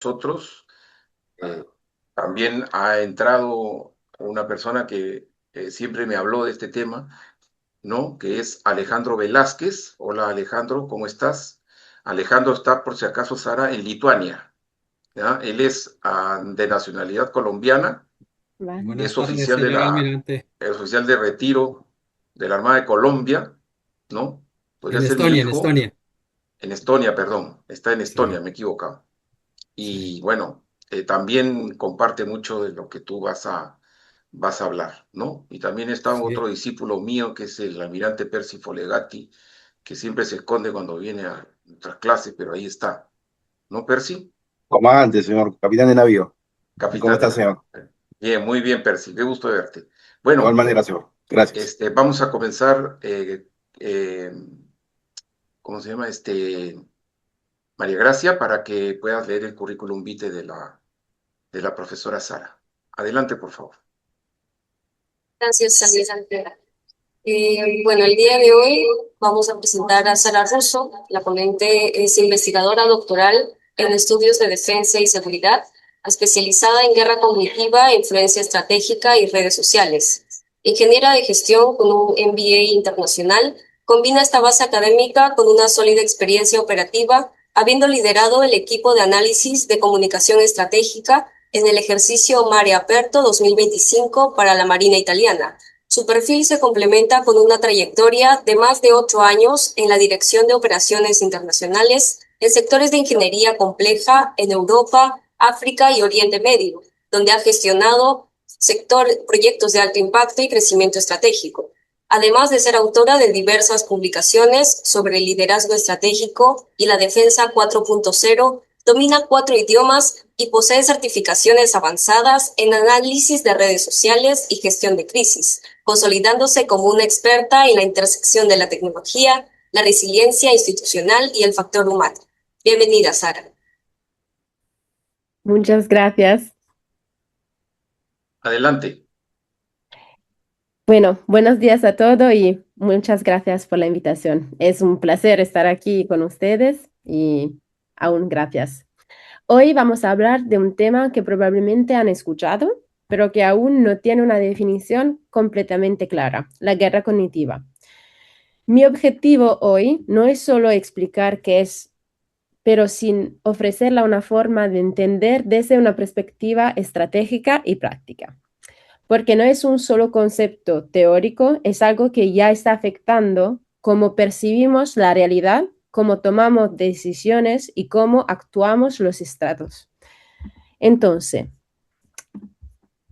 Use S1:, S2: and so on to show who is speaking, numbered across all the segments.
S1: nosotros. Eh, También ha entrado una persona que siempre me habló de este tema, ¿no? Que es Alejandro Velázquez. Hola Alejandro, ¿cómo estás? Alejandro está, por si acaso, Sara, en Lituania, ¿ya? Él es de nacionalidad colombiana,
S2: Vale.
S1: es
S2: Buenas tardes, señor almirante.
S1: el oficial de retiro de la Armada de Colombia, ¿no? Podría
S2: En
S1: ser mi
S2: Estonia, en
S1: hijo,
S2: Estonia.
S1: en Estonia, perdón, está en Estonia,
S2: Sí,
S1: me he equivocado.
S2: sí,
S1: Y bueno, también comparte mucho de lo que tú vas a hablar, ¿no? Y también está
S2: sí.
S1: otro discípulo mío, que es el almirante Percy Folegati, que siempre se esconde cuando viene a nuestras clases, pero ahí está, ¿no, Percy?
S2: Comandante, señor capitán de navío. ¿Y cómo
S1: Capitán de
S2: está,
S1: navío.
S2: señor?
S1: Bien, muy bien, Percy, qué gusto verte.
S2: De igual
S1: Bueno,
S2: manera, señor. Gracias.
S1: vamos a comenzar, eh, ¿cómo se llama? María Gracia, para que puedas leer el currículum vitae de la profesora Sara. Adelante, por favor.
S3: Gracias, Alejandra. Bueno, el día de hoy vamos a presentar a Sara Russo. La ponente es investigadora doctoral en estudios de defensa y seguridad, especializada en guerra cognitiva, influencia estratégica y redes sociales. Ingeniera de gestión con un MBA internacional, combina esta base académica con una sólida experiencia operativa, habiendo liderado el equipo de análisis de comunicación estratégica en el ejercicio Mare Aperto 2025 para la Marina Italiana. Su perfil se complementa con una trayectoria de más de 8 años en la dirección de operaciones internacionales en sectores de ingeniería compleja en Europa, África y Oriente Medio, donde ha gestionado proyectos de alto impacto y crecimiento estratégico, además de ser autora de diversas publicaciones sobre el liderazgo estratégico y la defensa 4.0. Domina 4 idiomas y posee certificaciones avanzadas en análisis de redes sociales y gestión de crisis, consolidándose como una experta en la intersección de la tecnología, la resiliencia institucional y el factor humano. Bienvenida, Sara.
S4: Muchas gracias.
S1: Adelante.
S4: Bueno, buenos días a todos y muchas gracias por la invitación. Es un placer estar aquí con ustedes y aún gracias. Hoy vamos a hablar de un tema que probablemente han escuchado, pero que aún no tiene una definición completamente clara, la guerra cognitiva. Mi objetivo hoy no es solo explicar qué es, pero sin ofrecerla una forma de entender desde una perspectiva estratégica y práctica. Porque no es un solo concepto teórico, es algo que ya está afectando cómo percibimos la realidad, cómo tomamos decisiones y cómo actuamos los estados. Entonces,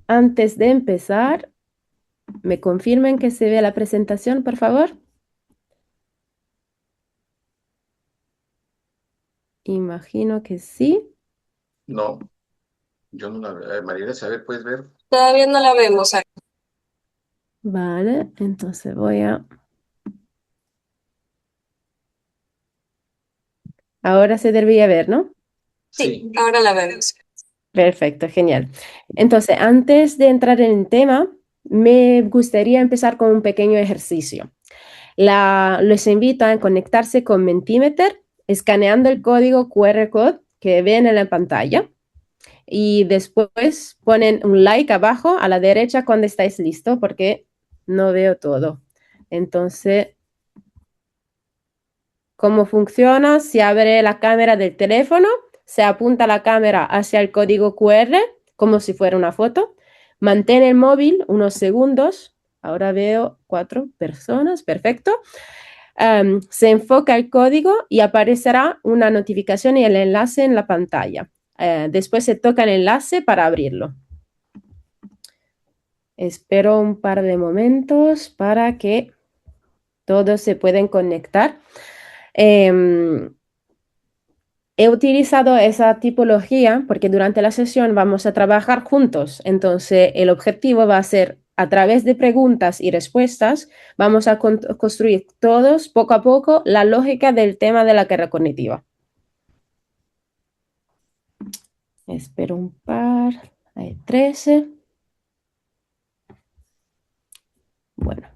S4: antes de empezar, ¿me confirmen que se ve la presentación, por favor? Imagino que sí.
S1: No, yo no la veo. María Gracia, a ver, ¿puedes ver?
S3: Todavía no la vemos, Sara.
S4: Vale, entonces voy a... Ahora se debería ver, ¿no?
S3: Sí,
S1: Sí.
S3: ahora la vemos.
S4: Perfecto, genial. Entonces, antes de entrar en el tema, me gustaría empezar con un pequeño ejercicio. Les invito a conectarse con Mentimeter, escaneando el código QR code que ven en la pantalla y después ponen un like abajo a la derecha cuando estáis listos porque no veo todo. Entonces, ¿cómo funciona? Se abre la cámara del teléfono, se apunta la cámara hacia el código QR como si fuera una foto, mantén el móvil unos segundos. Ahora veo 4 personas, perfecto. Se enfoca el código y aparecerá una notificación y el enlace en la pantalla. Después se toca el enlace para abrirlo. Espero un par de momentos para que todos se puedan conectar. Eh, He utilizado esa tipología porque durante la sesión vamos a trabajar juntos. Entonces, el objetivo va a ser, a través de preguntas y respuestas, vamos a construir todos, poco a poco, la lógica del tema de la guerra cognitiva. Espero un par. Hay 13. Bueno,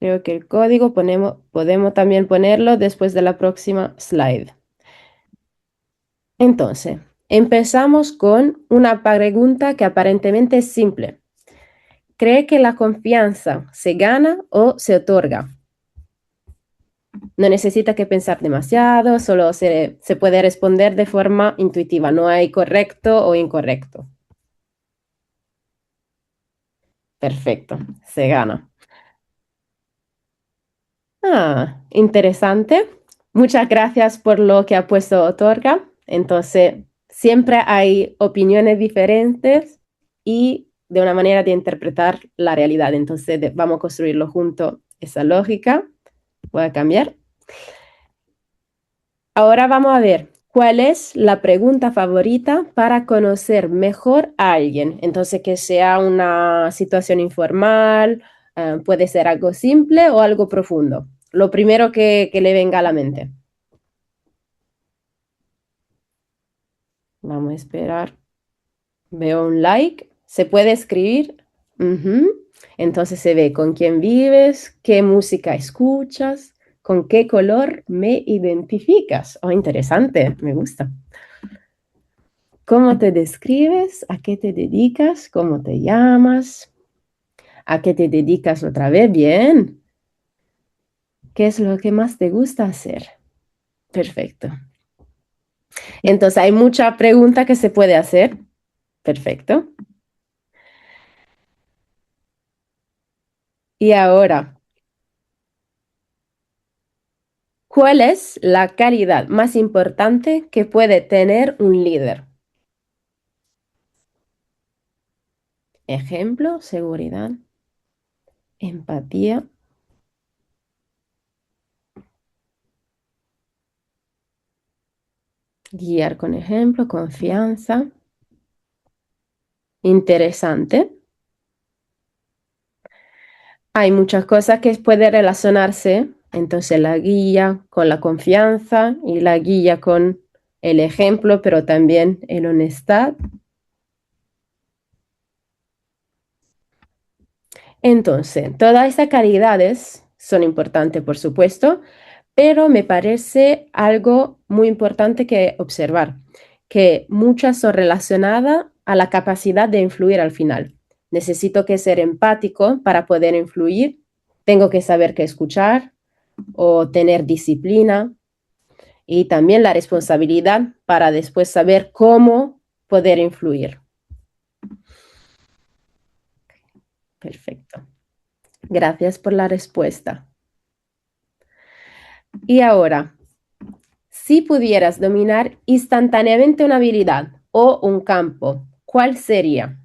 S4: Creo que el código podemos también ponerlo después de la próxima slide. Entonces, empezamos con una pregunta que aparentemente es simple. ¿Cree que la confianza se gana o se otorga? No necesita que pensar demasiado, solo se puede responder de forma intuitiva. No hay correcto o incorrecto. Perfecto, se gana. Ah, interesante. Muchas gracias por lo que ha puesto otorga. Entonces, siempre hay opiniones diferentes y de una manera de interpretar la realidad. Entonces, vamos a construirlo junto, esa lógica. Voy a cambiar. Ahora vamos a ver cuál es la pregunta favorita para conocer mejor a alguien. Entonces, que sea una situación informal, puede ser algo simple o algo profundo. Lo primero que le venga a la mente. Vamos a esperar. Veo un like. Se puede escribir. Entonces se ve con quién vives, qué música escuchas, con qué color me identificas. Oh, interesante, me gusta. ¿Cómo te describes? ¿A qué te dedicas? ¿Cómo te llamas? ¿A qué te dedicas otra vez? Bien. ¿Qué es lo que más te gusta hacer? Perfecto. Entonces hay mucha pregunta que se puede hacer. Perfecto. Y ahora, ¿cuál es la calidad más importante que puede tener un líder? Ejemplo, seguridad, empatía, guiar con ejemplo, confianza. Interesante. Hay muchas cosas que pueden relacionarse, entonces la guía con la confianza y la guía con el ejemplo, pero también el honestidad. Entonces, todas esas calidades son importantes, por supuesto, pero me parece algo muy importante que observar, que muchas son relacionadas a la capacidad de influir al final. Necesito que ser empático para poder influir, tengo que saber qué escuchar o tener disciplina y también la responsabilidad para después saber cómo poder influir. Perfecto. Gracias por la respuesta. Y ahora, si pudieras dominar instantáneamente una habilidad o un campo, ¿cuál sería?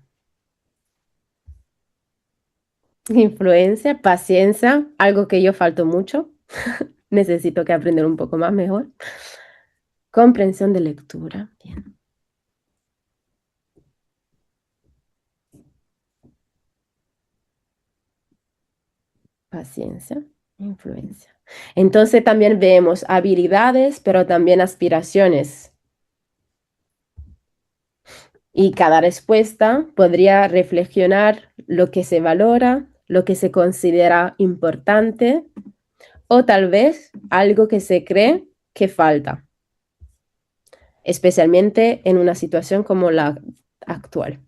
S4: Influencia, paciencia, algo que yo falto mucho. Necesito que aprender un poco más mejor. Comprensión de lectura. Bien. Paciencia, influencia. Entonces también vemos habilidades, pero también aspiraciones. Y cada respuesta podría reflexionar lo que se valora, lo que se considera importante o tal vez algo que se cree que falta, especialmente en una situación como la actual.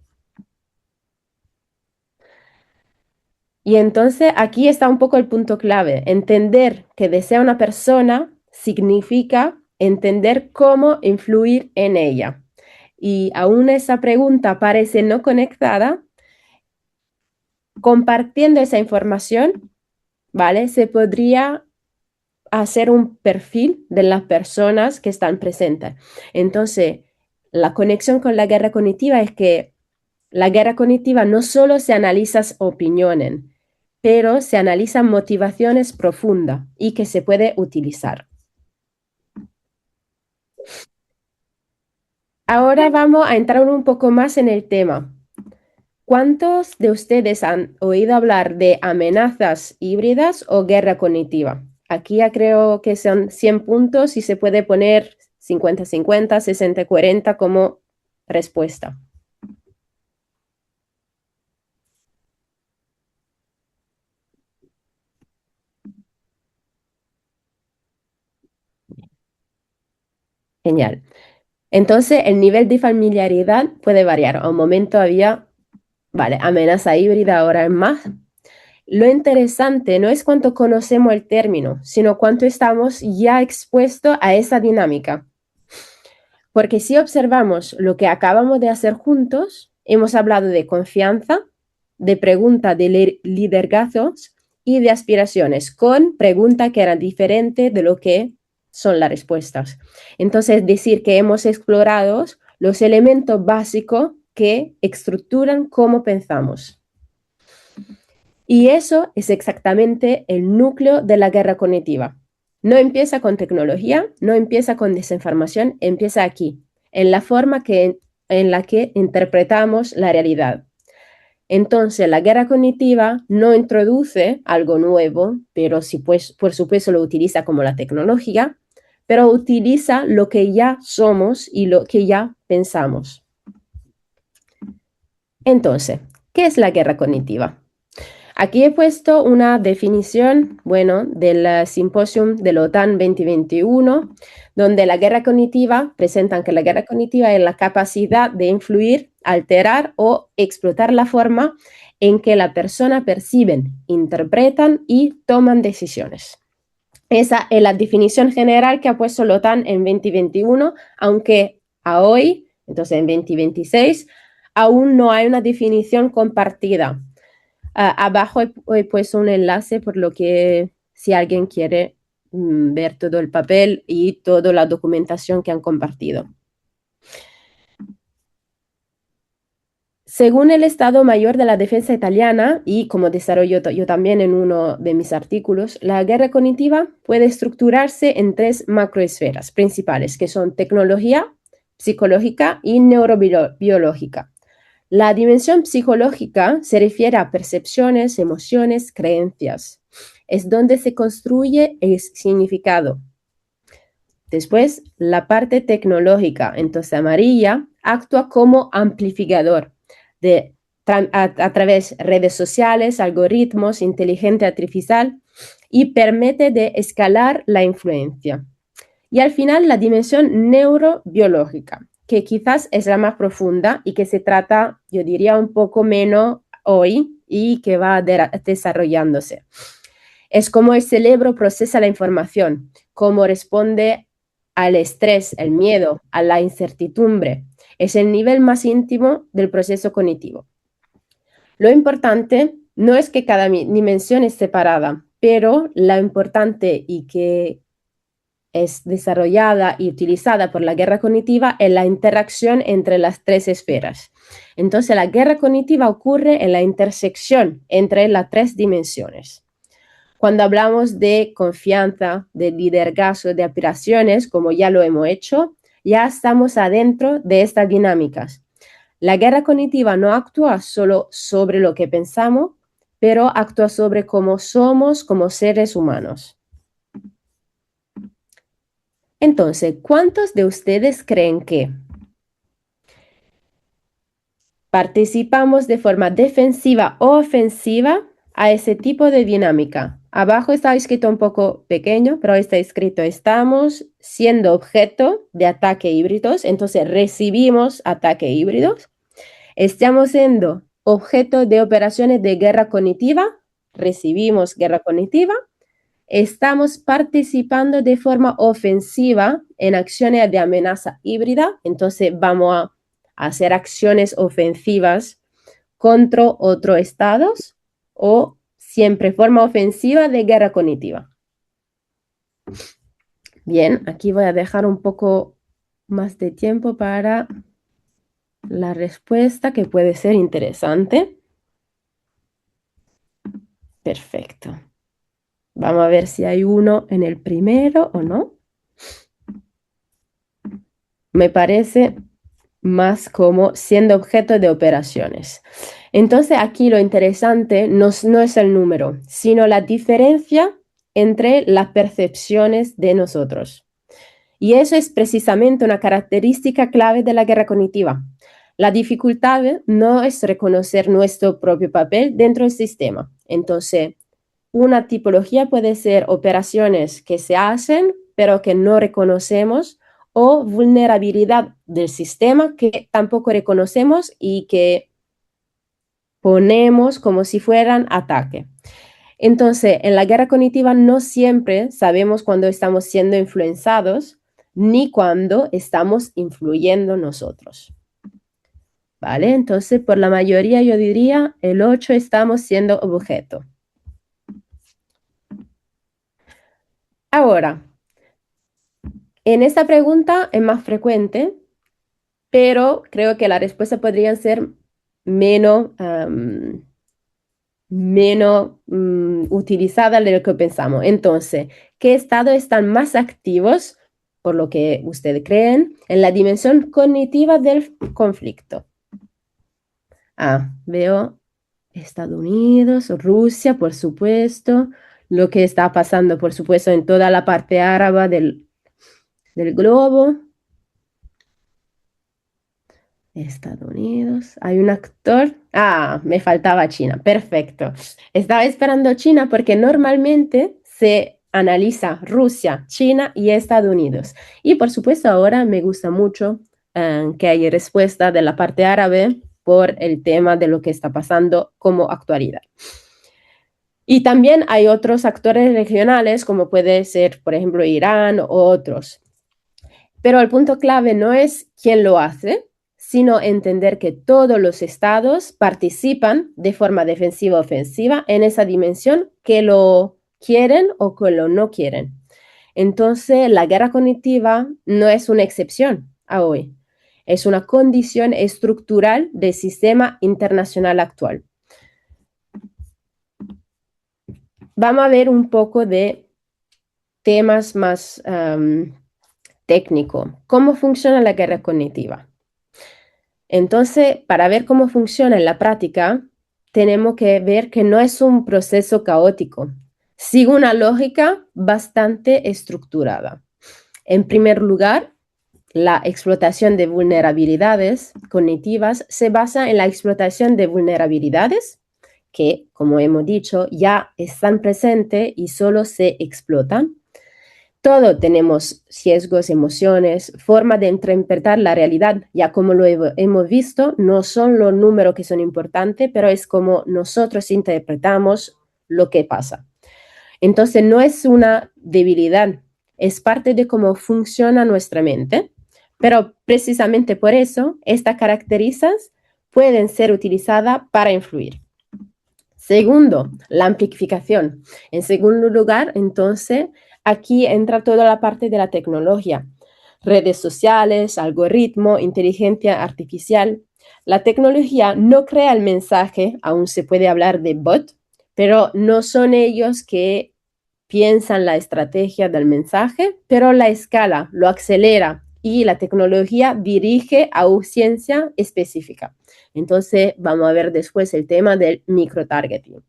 S4: Y entonces aquí está un poco el punto clave. Entender que desea una persona significa entender cómo influir en ella. Y aún esa pregunta parece no conectada, compartiendo esa información, ¿vale? Se podría hacer un perfil de las personas que están presentes. Entonces, la conexión con la guerra cognitiva es que la guerra cognitiva no solo se analiza opiniones, pero se analizan motivaciones profundas y que se puede utilizar. Ahora vamos a entrar un poco más en el tema. ¿Cuántos de ustedes han oído hablar de amenazas híbridas o guerra cognitiva? Aquí ya creo que son 100 puntos y se puede poner 50-50, 60-40 como respuesta. Genial. Entonces, el nivel de familiaridad puede variar. A un momento había, vale, amenaza híbrida, ahora es más. Lo interesante no es cuánto conocemos el término, sino cuánto estamos ya expuestos a esa dinámica. Porque si observamos lo que acabamos de hacer juntos, hemos hablado de confianza, de pregunta de liderazgos y de aspiraciones, con preguntas que eran diferentes de lo que son las respuestas. Entonces, decir que hemos explorado los elementos básicos que estructuran cómo pensamos. Y eso es exactamente el núcleo de la guerra cognitiva. No empieza con tecnología, no empieza con desinformación, empieza aquí, en la forma en la que interpretamos la realidad. Entonces, la guerra cognitiva no introduce algo nuevo, pero sí, pues, por supuesto lo utiliza como la tecnología, pero utiliza lo que ya somos y lo que ya pensamos. Entonces, ¿qué es la guerra cognitiva? Aquí he puesto una definición, del Simposium de la OTAN 2021, donde la guerra cognitiva, presentan que la guerra cognitiva es la capacidad de influir, alterar o explotar la forma en que la persona perciben, interpretan y toman decisiones. Esa es la definición general que ha puesto la OTAN en 2021, aunque a hoy, entonces en 2026, aún no hay una definición compartida. Abajo he puesto un enlace por lo que si alguien quiere ver todo el papel y toda la documentación que han compartido. Según el Estado Mayor de la Defensa Italiana, y como desarrollo yo también en uno de mis artículos, la guerra cognitiva puede estructurarse en 3 macroesferas principales, que son tecnología, psicológica y neurobiológica. La dimensión psicológica se refiere a percepciones, emociones, creencias. Es donde se construye el significado. Después, la parte tecnológica, entonces amarilla, actúa como amplificador a través de redes sociales, algoritmos, inteligencia artificial y permite de escalar la influencia. Y al final, la dimensión neurobiológica, que quizás es la más profunda y que se trata, yo diría, un poco menos hoy y que va desarrollándose. Es cómo el cerebro procesa la información, cómo responde al estrés, el miedo, a la incertidumbre. Es el nivel más íntimo del proceso cognitivo. Lo importante no es que cada dimensión es separada, pero lo importante y que es desarrollada y utilizada por la guerra cognitiva es la interacción entre las 3 esferas. Entonces, la guerra cognitiva ocurre en la intersección entre las 3 dimensiones. Cuando hablamos de confianza, de liderazgo, de aspiraciones, como ya lo hemos hecho, ya estamos adentro de estas dinámicas. La guerra cognitiva no actúa solo sobre lo que pensamos, pero actúa sobre cómo somos como seres humanos. Entonces, ¿cuántos de ustedes creen que participamos de forma defensiva o ofensiva a ese tipo de dinámica? Abajo está escrito un poco pequeño, pero está escrito: estamos siendo objeto de ataque híbridos, entonces recibimos ataque híbridos. Estamos siendo objeto de operaciones de guerra cognitiva, recibimos guerra cognitiva. Estamos participando de forma ofensiva en acciones de amenaza híbrida, entonces vamos a hacer acciones ofensivas contra otros estados o siempre forma ofensiva de guerra cognitiva. Bien, aquí voy a dejar un poco más de tiempo para la respuesta, que puede ser interesante. Perfecto. Vamos a ver si hay uno en el primero o no. Me parece más como siendo objeto de operaciones. Entonces aquí lo interesante no es el número, sino la diferencia entre las percepciones de nosotros. Y eso es precisamente una característica clave de la guerra cognitiva. La dificultad no es reconocer nuestro propio papel dentro del sistema. Entonces, una tipología puede ser operaciones que se hacen, pero que no reconocemos, o vulnerabilidad del sistema que tampoco reconocemos y que ponemos como si fueran ataque. Entonces, en la guerra cognitiva no siempre sabemos cuándo estamos siendo influenciados ni cuándo estamos influyendo nosotros. ¿Vale? Entonces, por la mayoría yo diría el 8 estamos siendo objeto. Ahora, en esta pregunta es más frecuente, pero creo que la respuesta podría ser menos utilizada de lo que pensamos. Entonces, ¿qué estados están más activos, por lo que ustedes creen, en la dimensión cognitiva del conflicto? Veo Estados Unidos, Rusia, por supuesto, lo que está pasando, por supuesto, en toda la parte árabe del globo. Estados Unidos, hay un actor. Me faltaba China, perfecto. Estaba esperando China porque normalmente se analiza Rusia, China y Estados Unidos. Y por supuesto ahora me gusta mucho que haya respuesta de la parte árabe por el tema de lo que está pasando como actualidad. Y también hay otros actores regionales como puede ser, por ejemplo, Irán o otros. Pero el punto clave no es quién lo hace, sino entender que todos los estados participan de forma defensiva o ofensiva en esa dimensión que lo quieren o que lo no quieren. Entonces, la guerra cognitiva no es una excepción a hoy, es una condición estructural del sistema internacional actual. Vamos a ver un poco de temas más técnicos. ¿Cómo funciona la guerra cognitiva? Entonces, para ver cómo funciona en la práctica, tenemos que ver que no es un proceso caótico, sigue una lógica bastante estructurada. En primer lugar, la explotación de vulnerabilidades cognitivas se basa en la explotación de vulnerabilidades que, como hemos dicho, ya están presentes y solo se explotan. Todos tenemos sesgos, emociones, forma de interpretar la realidad. Ya como lo hemos visto, no son los números que son importantes, pero es como nosotros interpretamos lo que pasa. Entonces, no es una debilidad, es parte de cómo funciona nuestra mente, pero precisamente por eso, estas características pueden ser utilizadas para influir. Segundo, la amplificación. En segundo lugar, entonces, aquí entra toda la parte de la tecnología, redes sociales, algoritmos, inteligencia artificial. La tecnología no crea el mensaje, aún se puede hablar de bot, pero no son ellos que piensan la estrategia del mensaje, pero la escala, lo acelera y la tecnología dirige a audiencia específica. Entonces, vamos a ver después el tema del microtargeting.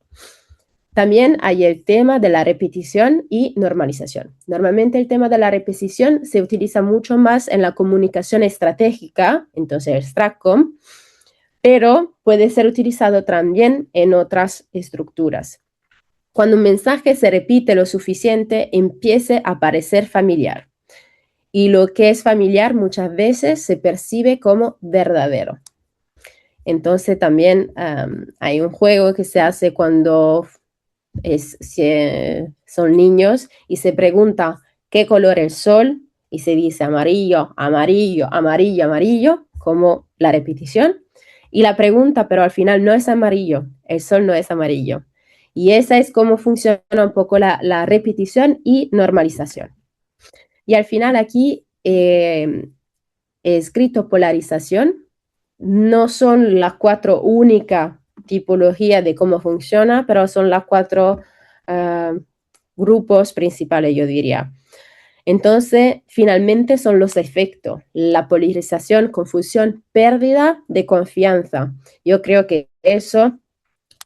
S4: También hay el tema de la repetición y normalización. Normalmente el tema de la repetición se utiliza mucho más en la comunicación estratégica, entonces el STRATCOM, pero puede ser utilizado también en otras estructuras. Cuando un mensaje se repite lo suficiente, empieza a parecer familiar. Y lo que es familiar muchas veces se percibe como verdadero. Entonces también hay un juego que se hace cuando son niños y se pregunta qué color es el sol y se dice amarillo, amarillo, amarillo, amarillo, como la repetición. Y la pregunta, pero al final no es amarillo, el sol no es amarillo. Y esa es cómo funciona un poco la repetición y normalización. Y al final aquí he escrito polarización. No son las 4 únicas tipologías de cómo funciona, pero son las 4 grupos principales, yo diría. Entonces, finalmente son los efectos, la polarización, confusión, pérdida de confianza. Yo creo que eso,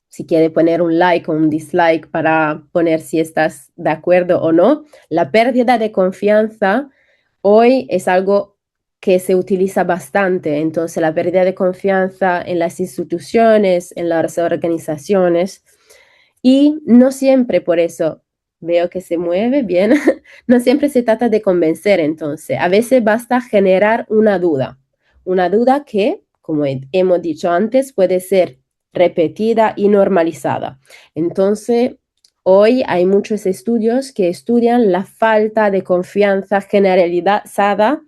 S4: si quiere poner un like o un dislike para poner si estás de acuerdo o no, la pérdida de confianza hoy es algo que se utiliza bastante. Entonces, la pérdida de confianza en las instituciones, en las organizaciones, y no siempre por eso veo que se mueve bien. No siempre se trata de convencer, entonces. A veces basta generar una duda que, como hemos dicho antes, puede ser repetida y normalizada. Entonces, hoy hay muchos estudios que estudian la falta de confianza generalizada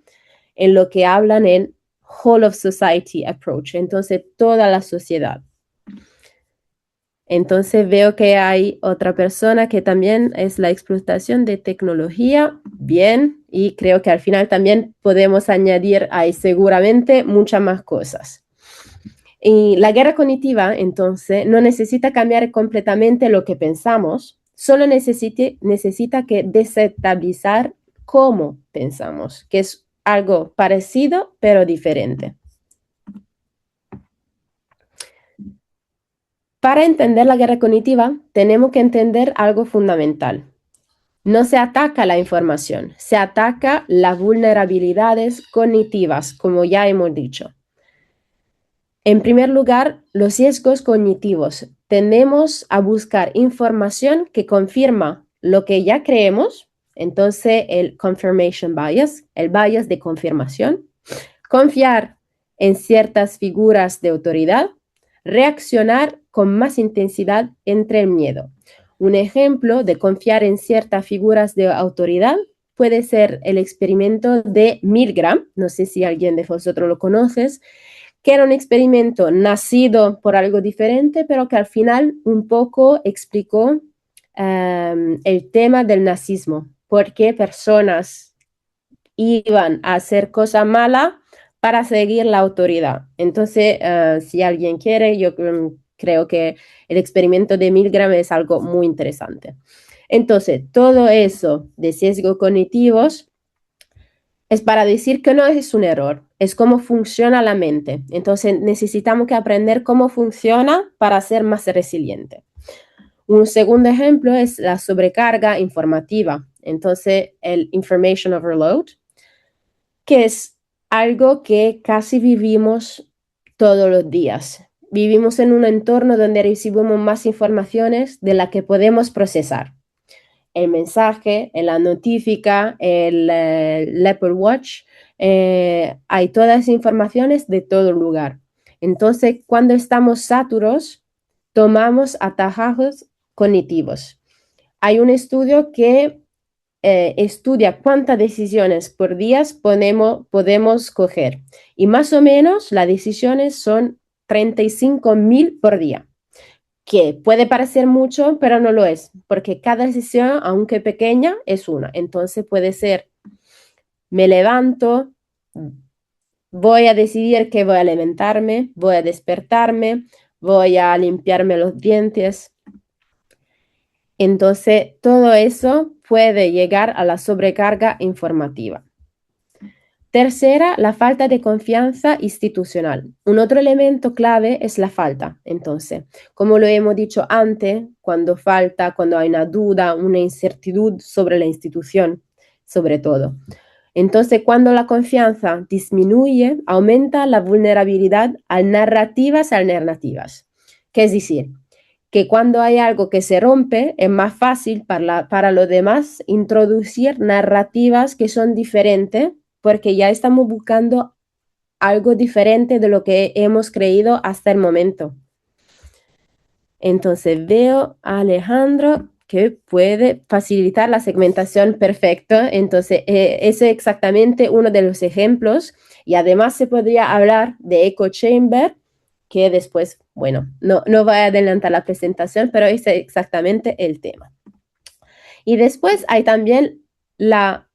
S4: en lo que hablan en whole of society approach, entonces toda la sociedad. Entonces veo que hay otra persona que también es la explotación de tecnología, bien, y creo que al final también podemos añadir ahí seguramente muchas más cosas. Y la guerra cognitiva, entonces, no necesita cambiar completamente lo que pensamos, solo necesita que desestabilizar cómo pensamos, que es algo parecido pero diferente. Para entender la guerra cognitiva, tenemos que entender algo fundamental. No se ataca la información, se ataca las vulnerabilidades cognitivas, como ya hemos dicho. En primer lugar, los sesgos cognitivos. Tendemos a buscar información que confirma lo que ya creemos, entonces el confirmation bias, el bias de confirmación, confiar en ciertas figuras de autoridad, reaccionar con más intensidad entre el miedo. Un ejemplo de confiar en ciertas figuras de autoridad puede ser el experimento de Milgram, no sé si alguien de vosotros lo conoces, que era un experimento nacido por algo diferente, pero que al final un poco explicó el tema del nazismo, porque personas iban a hacer cosas malas para seguir la autoridad. Entonces, si alguien quiere, yo creo que el experimento de Milgram es algo muy interesante. Entonces, todo eso de sesgos cognitivos es para decir que no es un error, es cómo funciona la mente. Entonces, necesitamos que aprender cómo funciona para ser más resiliente. Un segundo ejemplo es la sobrecarga informativa. Entonces, el information overload, que es algo que casi vivimos todos los días. Vivimos en un entorno donde recibimos más informaciones de las que podemos procesar. El mensaje, la notifica, el Apple Watch, hay todas esas informaciones de todo lugar. Entonces, cuando estamos saturados, tomamos atajos cognitivos. Hay un estudio que estudia cuántas decisiones por día podemos coger. Y más o menos las decisiones son 35.000 por día, que puede parecer mucho, pero no lo es, porque cada decisión, aunque pequeña, es una. Entonces puede ser, me levanto, voy a decidir que voy a alimentarme, voy a despertarme, voy a limpiarme los dientes. Entonces, todo eso puede llegar a la sobrecarga informativa. Tercera, la falta de confianza institucional. Un otro elemento clave es la falta. Entonces, como lo hemos dicho antes, cuando hay una duda, una incertidumbre sobre la institución, sobre todo. Entonces, cuando la confianza disminuye, aumenta la vulnerabilidad a narrativas alternativas. ¿Qué es decir? Que cuando hay algo que se rompe, es más fácil para los demás introducir narrativas que son diferentes, porque ya estamos buscando algo diferente de lo que hemos creído hasta el momento. Entonces veo a Alejandro que puede facilitar la segmentación perfecta. Entonces, ese es exactamente uno de los ejemplos. Y además se podría hablar de echo chamber, que después, bueno, no voy a adelantar la presentación, pero ese es exactamente el tema. Y después hay también la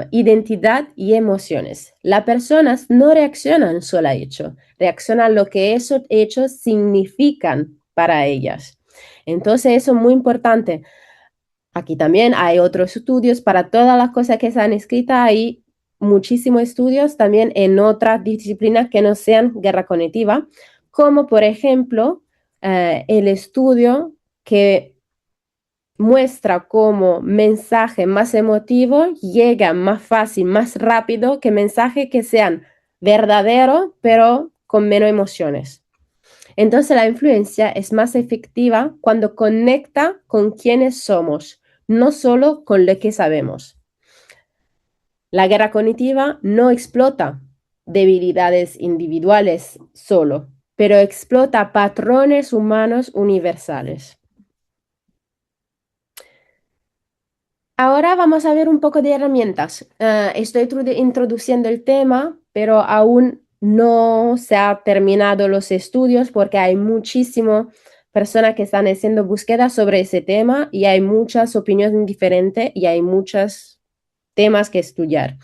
S4: identidad y emociones. Las personas no reaccionan solo a hechos, reaccionan a lo que esos hechos significan para ellas. Entonces, eso es muy importante. Aquí también hay otros estudios para todas las cosas que se han escrito. Hay muchísimos estudios también en otras disciplinas que no sean guerra cognitiva, como por ejemplo el estudio que muestra cómo mensaje más emotivo llega más fácil, más rápido que mensajes que sean verdaderos, pero con menos emociones. Entonces la influencia es más efectiva cuando conecta con quienes somos, no solo con lo que sabemos. La guerra cognitiva no explota debilidades individuales solo, pero explota patrones humanos universales. Ahora vamos a ver un poco de herramientas. Estoy introduciendo el tema, pero aún no se han terminado los estudios porque hay muchísimas personas que están haciendo búsquedas sobre ese tema y hay muchas opiniones diferentes y hay muchos temas que estudiar.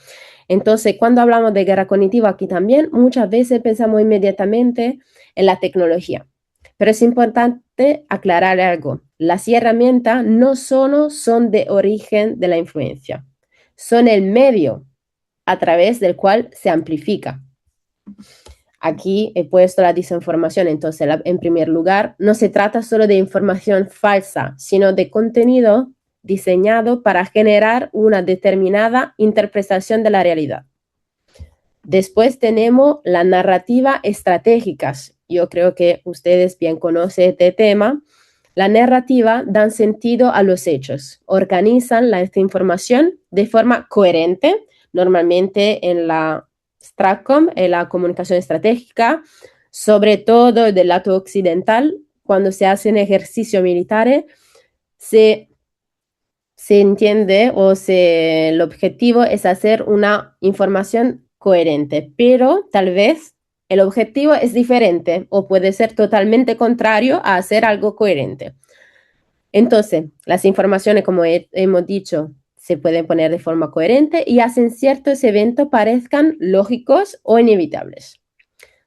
S4: Entonces, cuando hablamos de guerra cognitiva aquí también, muchas veces pensamos inmediatamente en la tecnología. Pero es importante aclarar algo. Las herramientas no solo son de origen de la influencia, son el medio a través del cual se amplifica. Aquí he puesto la desinformación, entonces en primer lugar, no se trata solo de información falsa, sino de contenido diseñado para generar una determinada interpretación de la realidad. Después tenemos la narrativa estratégicas. Yo creo que ustedes bien conocen este tema. La narrativa da sentido a los hechos, organizan la información de forma coherente, normalmente en la STRATCOM, en la comunicación estratégica, sobre todo del lado occidental, cuando se hacen ejercicios militares, se entiende el objetivo es hacer una información coherente, pero tal vez el objetivo es diferente o puede ser totalmente contrario a hacer algo coherente. Entonces, las informaciones, como hemos dicho, se pueden poner de forma coherente y hacen ciertos eventos parezcan lógicos o inevitables.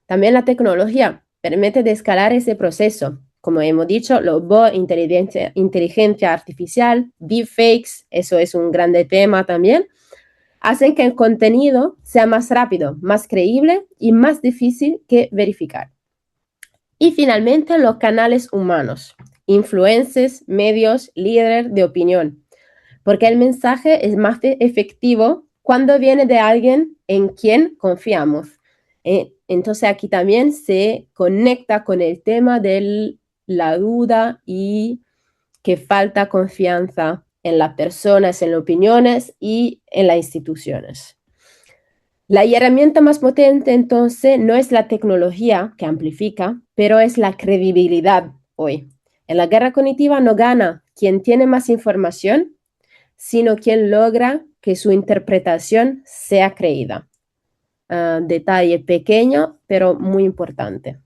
S4: También la tecnología permite de escalar ese proceso. Como hemos dicho, los bots, inteligencia artificial, deepfakes, eso es un grande tema también, hacen que el contenido sea más rápido, más creíble y más difícil que verificar. Y finalmente, los canales humanos, influencers, medios, líderes de opinión, porque el mensaje es más efectivo cuando viene de alguien en quien confiamos. Entonces aquí también se conecta con el tema de la duda y que falta confianza en las personas, en las opiniones y en las instituciones. La herramienta más potente entonces no es la tecnología que amplifica, pero es la credibilidad hoy. En la guerra cognitiva no gana quien tiene más información, sino quien logra que su interpretación sea creída. Detalle pequeño, pero muy importante.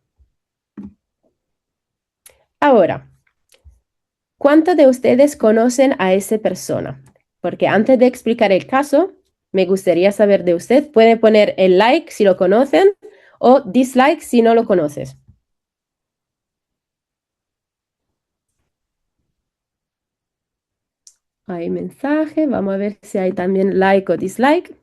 S4: Ahora, ¿cuántos de ustedes conocen a esa persona? Porque antes de explicar el caso, me gustaría saber de usted. Pueden poner el like si lo conocen o dislike si no lo conoces. Hay mensaje. Vamos a ver si hay también like o dislike.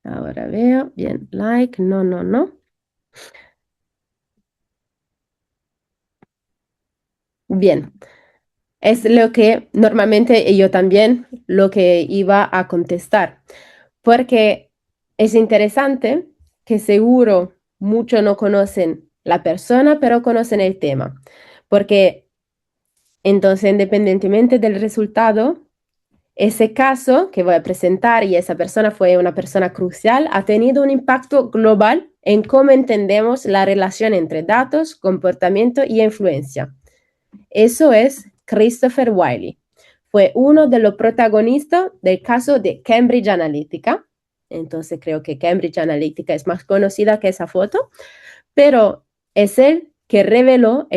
S4: Ahora veo. Bien, like. No, no, no. Bien. Es lo que normalmente yo también lo que iba a contestar. Porque es interesante que seguro muchos no conocen la persona, pero conocen el tema. Porque entonces, independientemente del resultado, ese caso que voy a presentar y esa persona fue una persona crucial, ha tenido un impacto global en cómo entendemos la relación entre datos, comportamiento y influencia. Eso es Christopher Wylie. Fue uno de los protagonistas del caso de Cambridge Analytica. Entonces creo que Cambridge Analytica es más conocida que esa foto, pero es él que reveló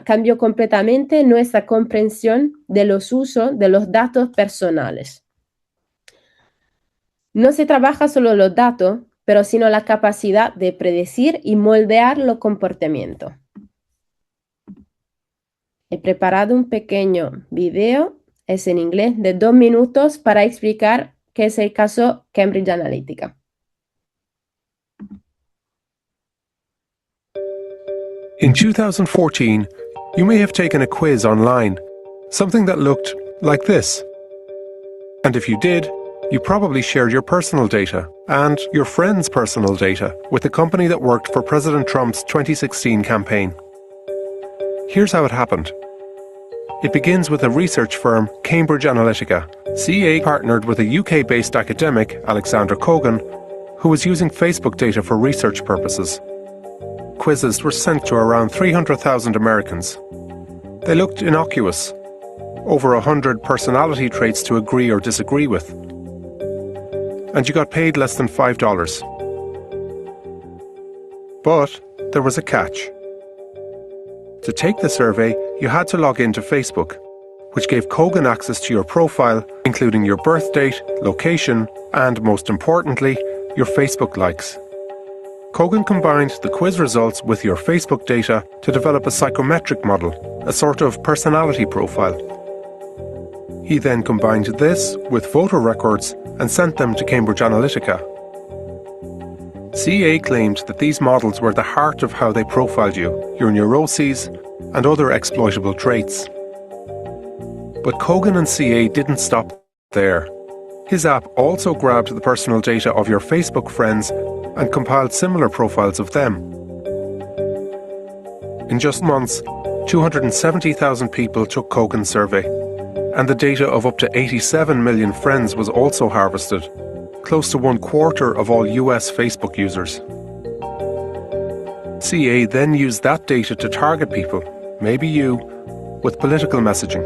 S4: cambió completamente nuestra comprensión de los usos de los datos personales. No se trabaja solo los datos, pero sino la capacidad de predecir y moldear los comportamientos. He preparado un pequeño video, es en inglés, de 2 minutos para explicar qué es el caso Cambridge Analytica.
S5: In 2014, you may have taken a quiz online, something that looked like this. And if you did, You probably shared your personal data and your friends' personal data with the company that worked for President Trump's 2016 campaign. Here's how it happened. It begins with a research firm, Cambridge Analytica. CA partnered with a UK-based academic, Alexander Kogan, who was using Facebook data for research purposes. Quizzes were sent to around 300,000 Americans. They looked innocuous. Over 100 personality traits to agree or disagree with. And you got paid less than $5. But there was a catch. To take the survey, you had to log into Facebook, which gave Kogan access to your profile, including your birth date, location, and most importantly, your Facebook likes. Kogan combined the quiz results with your Facebook data to develop a psychometric model, a sort of personality profile. He then combined this with voter records and sent them to Cambridge Analytica. CA claimed that these models were the heart of how they profiled you, your neuroses, and other exploitable traits. But Kogan and CA didn't stop there. His app also grabbed the personal data of your Facebook friends and compiled similar profiles of them. In just months, 270,000 people took Kogan's survey, and the data of up to 87 million friends was also harvested, close to 1/4 of all US Facebook users. CA then used that data to target people, maybe you, with political messaging.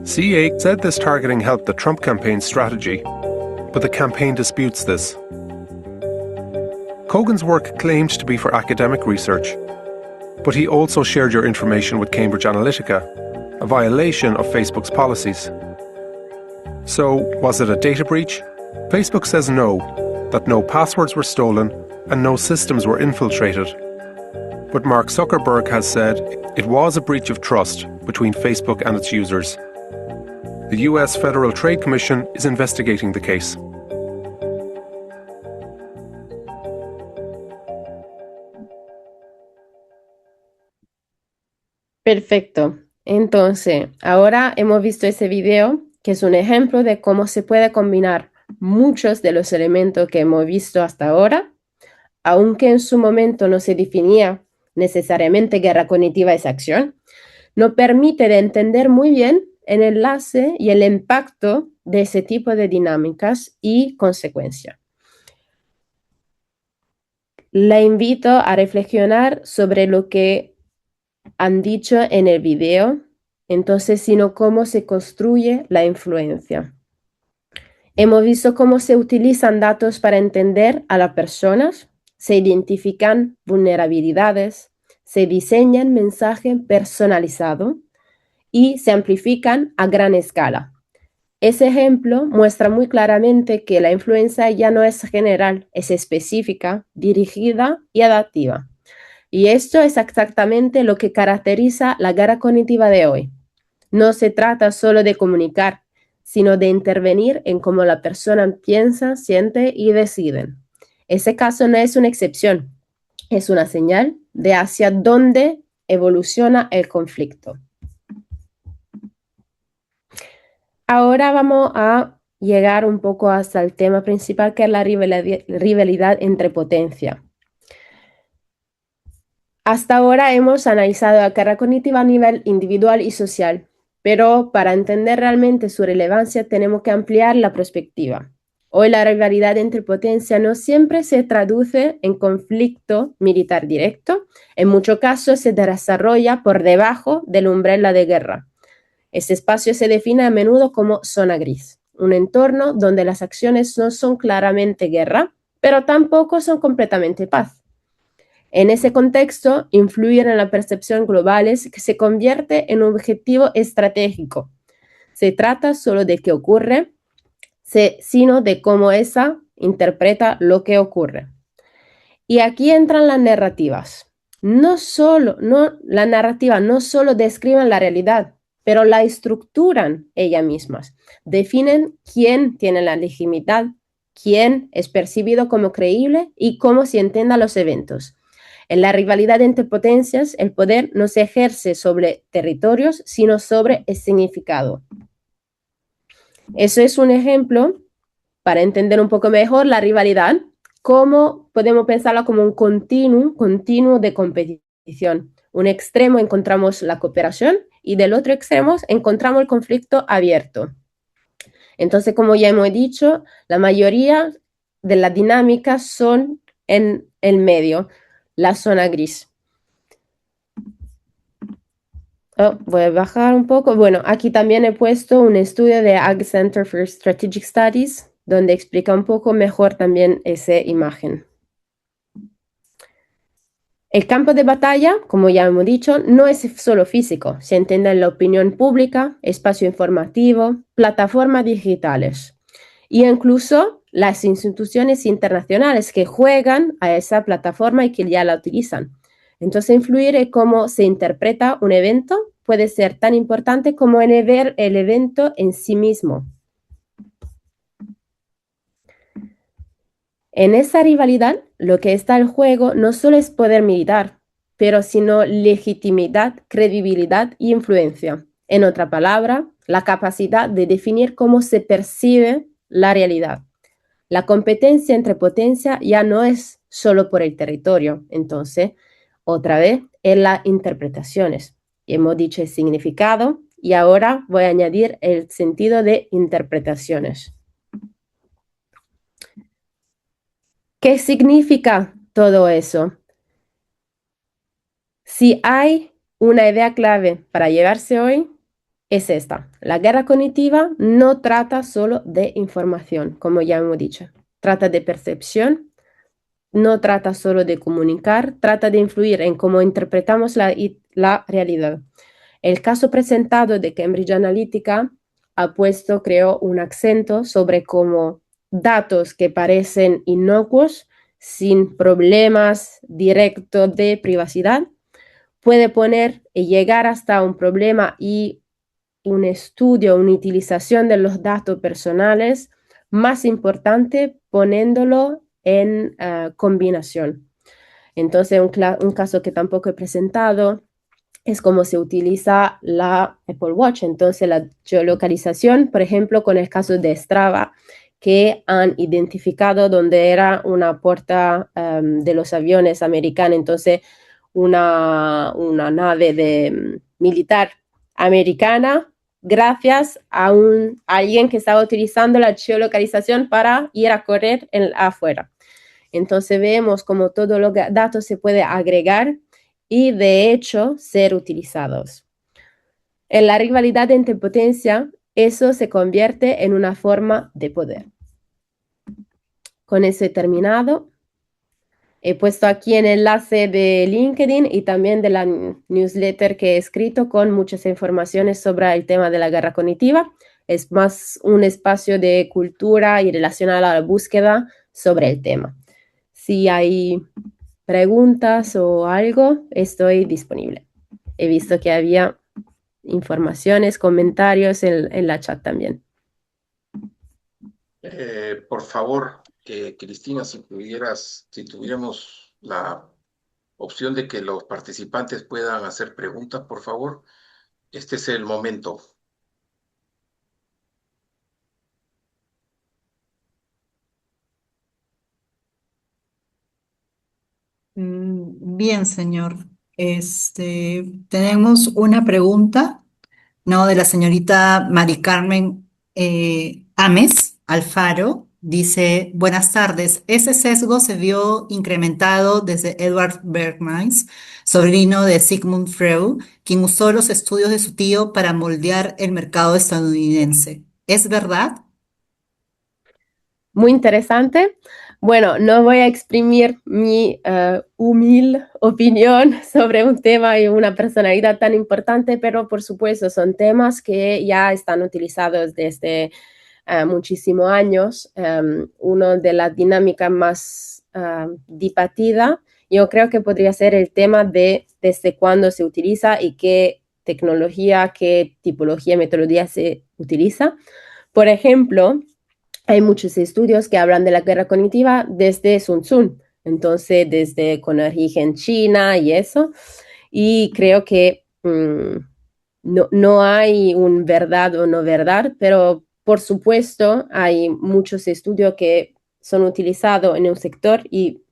S5: CA said this targeting helped the Trump campaign's strategy, but the campaign disputes this. Kogan's work claimed to be for academic research, but he also shared your information with Cambridge Analytica, a violation of Facebook's policies. So, was it a data breach? Facebook says no, that no passwords were stolen and no systems were infiltrated. But Mark Zuckerberg has said it was a breach of trust between Facebook and its users. The US Federal Trade Commission is investigating the case.
S4: Perfecto. Entonces, ahora hemos visto ese video, que es un ejemplo de cómo se puede combinar muchos de los elementos que hemos visto hasta ahora, aunque en su momento no se definía necesariamente guerra cognitiva esa acción, nos permite de entender muy bien el enlace y el impacto de ese tipo de dinámicas y consecuencias. La invito a reflexionar sobre lo que han dicho en el video, entonces, sino cómo se construye la influencia. Hemos visto cómo se utilizan datos para entender a las personas, se identifican vulnerabilidades, se diseñan mensajes personalizados y se amplifican a gran escala. Ese ejemplo muestra muy claramente que la influencia ya no es general, es específica, dirigida y adaptiva. Y esto es exactamente lo que caracteriza la guerra cognitiva de hoy. No se trata solo de comunicar, sino de intervenir en cómo la persona piensa, siente y decide. Ese caso no es una excepción, es una señal de hacia dónde evoluciona el conflicto. Ahora vamos a llegar un poco hasta el tema principal, que es la rivalidad entre potencias. Hasta ahora hemos analizado la guerra cognitiva a nivel individual y social, pero para entender realmente su relevancia tenemos que ampliar la perspectiva. Hoy la rivalidad entre potencias no siempre se traduce en conflicto militar directo, en muchos casos se desarrolla por debajo del umbrella de guerra. Este espacio se define a menudo como zona gris, un entorno donde las acciones no son claramente guerra, pero tampoco son completamente paz. En ese contexto, influir en la percepción global es que se convierte en un objetivo estratégico. Se trata solo de qué ocurre, sino de cómo esa interpreta lo que ocurre. Y aquí entran las narrativas. La narrativa no solo describen la realidad, pero la estructuran ellas mismas. Definen quién tiene la legitimidad, quién es percibido como creíble y cómo se entiendan los eventos. En la rivalidad entre potencias, el poder no se ejerce sobre territorios, sino sobre el significado. Eso es un ejemplo para entender un poco mejor la rivalidad, cómo podemos pensarla como un continuo de competición. Un extremo encontramos la cooperación y del otro extremo encontramos el conflicto abierto. Entonces, como ya hemos dicho, la mayoría de las dinámicas son en el medio, la zona gris. Voy a bajar un poco. Bueno, aquí también he puesto un estudio de Ag Center for Strategic Studies, donde explica un poco mejor también esa imagen. El campo de batalla, como ya hemos dicho, no es solo físico, se entiende en la opinión pública, espacio informativo, plataformas digitales e incluso las instituciones internacionales que juegan a esa plataforma y que ya la utilizan. Entonces, influir en cómo se interpreta un evento puede ser tan importante como en ver el evento en sí mismo. En esa rivalidad, lo que está en juego no solo es poder militar, pero sino legitimidad, credibilidad y influencia. En otra palabra, la capacidad de definir cómo se percibe la realidad. La competencia entre potencias ya no es solo por el territorio, entonces, otra vez, en las interpretaciones. Hemos dicho el significado y ahora voy a añadir el sentido de interpretaciones. ¿Qué significa todo eso? Si hay una idea clave para llevarse hoy, es esta. La guerra cognitiva no trata solo de información, como ya hemos dicho. Trata de percepción, no trata solo de comunicar, trata de influir en cómo interpretamos la realidad. El caso presentado de Cambridge Analytica ha puesto, creo, un acento sobre cómo datos que parecen inocuos, sin problemas directos de privacidad, puede poner y llegar hasta un problema y un estudio, una utilización de los datos personales más importante poniéndolo en combinación. Entonces, un caso que tampoco he presentado es cómo se utiliza la Apple Watch. Entonces, la geolocalización, por ejemplo, con el caso de Strava, que han identificado dónde era una puerta de los aviones americanos. Entonces, una nave militar americana, gracias a alguien que estaba utilizando la geolocalización para ir a correr afuera. Entonces vemos cómo todos los datos se pueden agregar y de hecho ser utilizados. En la rivalidad entre potencia, eso se convierte en una forma de poder. Con eso he terminado. He puesto aquí el enlace de LinkedIn y también de la newsletter que he escrito con muchas informaciones sobre el tema de la guerra cognitiva. Es más un espacio de cultura y relacionado a la búsqueda sobre el tema. Si hay preguntas o algo, estoy disponible. He visto que había informaciones, comentarios en la chat también.
S1: Por favor, Cristina, si tuviéramos la opción de que los participantes puedan hacer preguntas, por favor, este es el momento.
S6: Bien, señor. Tenemos una pregunta, ¿no? De la señorita Mari Carmen Ames Alfaro. Dice, buenas tardes. Ese sesgo se vio incrementado desde Edward Bergman, sobrino de Sigmund Freud, quien usó los estudios de su tío para moldear el mercado estadounidense. ¿Es verdad?
S4: Muy interesante. Bueno, no voy a exprimir mi humilde opinión sobre un tema y una personalidad tan importante, pero por supuesto son temas que ya están utilizados desde muchísimos años. Una de las dinámicas más debatida, yo creo que podría ser el tema de desde cuándo se utiliza y qué tecnología, qué tipología, metodología se utiliza. Por ejemplo, hay muchos estudios que hablan de la guerra cognitiva desde Sun Tzu, entonces desde con origen China y eso, y creo que no hay un verdad o no verdad, pero por supuesto, hay muchos estudios que son utilizados en un sector y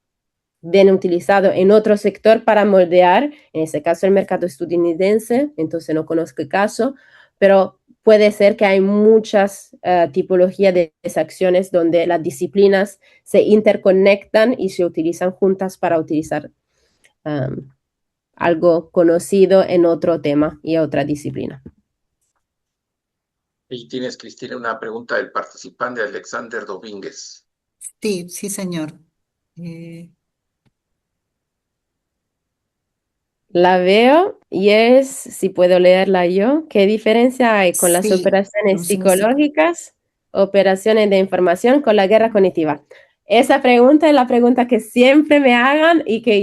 S4: bien utilizado en otro sector para moldear, en este caso el mercado estadounidense, entonces no conozco el caso, pero puede ser que hay muchas tipologías de acciones donde las disciplinas se interconectan y se utilizan juntas para utilizar algo conocido en otro tema y otra disciplina.
S1: Y tienes, Cristina, una pregunta del participante Alexander Domínguez.
S6: Sí, sí, señor.
S4: La veo y es, si puedo leerla yo, ¿qué diferencia hay con las
S6: Sí,
S4: operaciones
S6: vamos a música.
S4: psicológicas, operaciones de información con la guerra cognitiva? Esa pregunta es la pregunta que siempre me hagan y que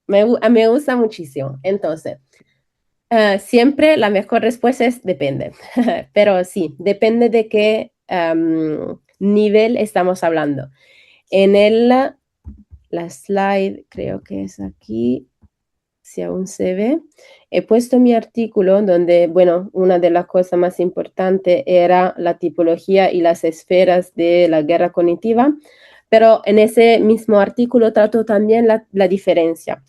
S4: me gusta muchísimo. Entonces, siempre la mejor respuesta es depende, pero sí, depende de qué nivel estamos hablando. En la slide, creo que es aquí, si aún se ve, he puesto mi artículo donde, bueno, una de las cosas más importantes era la tipología y las esferas de la guerra cognitiva, pero en ese mismo artículo trato también la diferencia.